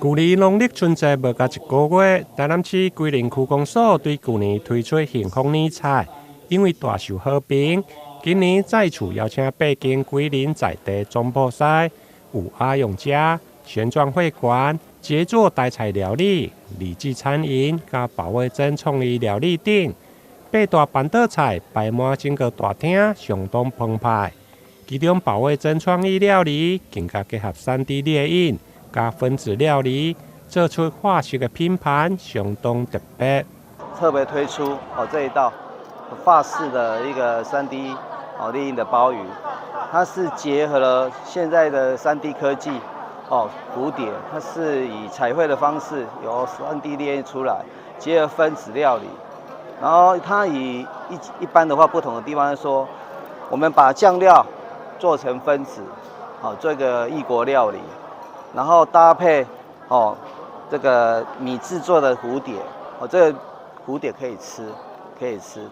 距离农历春节无到一个月，台南市桂林区公所对去年推出幸福年菜，因为大受好评，今年再次邀请北京桂林在地总铺师有阿用家、旋转会馆、杰作台菜料理、李记餐饮、加保卫珍创意料理等八大板凳菜摆满整个大厅，相当澎湃。其中保卫珍创意料理更加结合3D 列印加分子料理，做出法式的拼盘，相当特别。特别推出这一道法式的一个3D 列印的鲍鱼，它是结合了现在的3D 科技蝴蝶，它是以彩绘的方式由3D 列印出来，结合分子料理。然后它以一般的话不同的地方是说，我们把酱料做成分子，做一个异国料理，然后搭配这个米制作的蝴蝶，这个蝴蝶可以吃，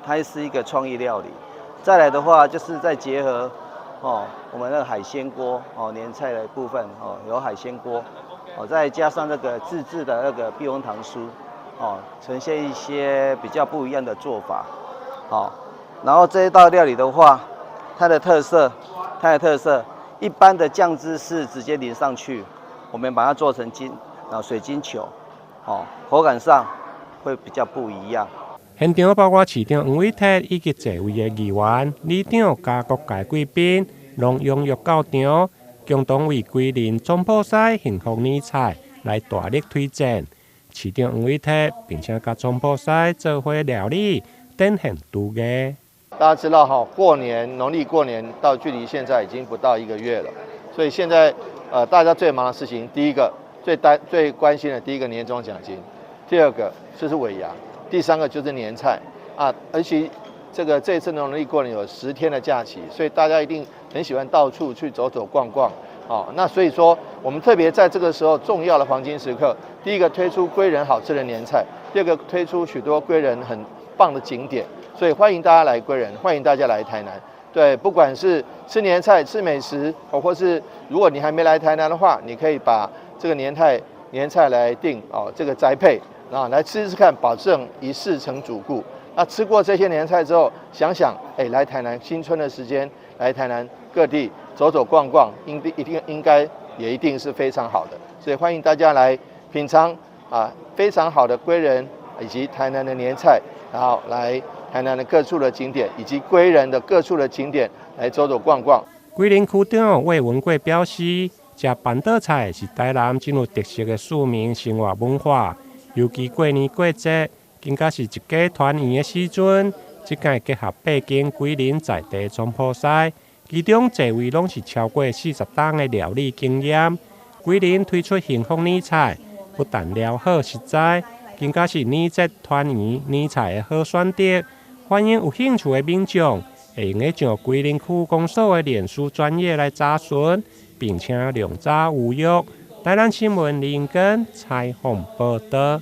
它是一个创意料理。再来的话，就是再结合我们的海鲜锅年菜的部分有海鲜锅再加上这个自制的那个避风塘酥呈现一些比较不一样的做法然后这一道料理的话，它的特色，一般的酱汁是直接淋上去，我们把它做成水晶球口感上会比较不一样。现场包括市长黄伟哲以及座位的议员、里长加各界贵宾，拢踊跃到场，共同为桂林总铺师幸福年菜来大力推荐。市长黄伟哲并且甲总铺师做伙料理，展现厨艺。大家知道过年农历过年到距离现在已经不到1个月了，所以现在大家最忙的事情，第一个最关心的第一个年终奖金，第二个就是尾牙。第3个就是年菜而且这一次农历过年有10天的假期，所以大家一定很喜欢到处去走走逛逛那所以说我们特别在这个时候重要的黄金时刻，第一个推出归仁好吃的年菜，第二个推出许多归仁很棒的景点，所以欢迎大家来归仁，欢迎大家来台南。对，不管是吃年菜、吃美食或是如果你还没来台南的话，你可以把这个年菜来订这个宅配来吃吃看，保证一试成主顾。那吃过这些年菜之后，想想来台南新春的时间，来台南各地走走逛逛，一定是非常好的。所以欢迎大家来品尝非常好的归仁以及台南的年菜，然后来台南的各处的景点，以及归仁的各处的景点来走走逛逛。桂林区长魏文贵表示，吃板凳菜是台南真有特色的庶民生活文化。尤其过年过节，更加是一家团圆的时阵。这届结合北京、桂林在地总铺师，其中座位拢是超过40档的料理经验。桂林推出幸福年菜，不但料好实在，更加是年节团圆年菜的好选择。欢迎有兴趣的民众会用上桂林区公所的脸书专页来查询，并且量查预约。台南新闻林根采访报道。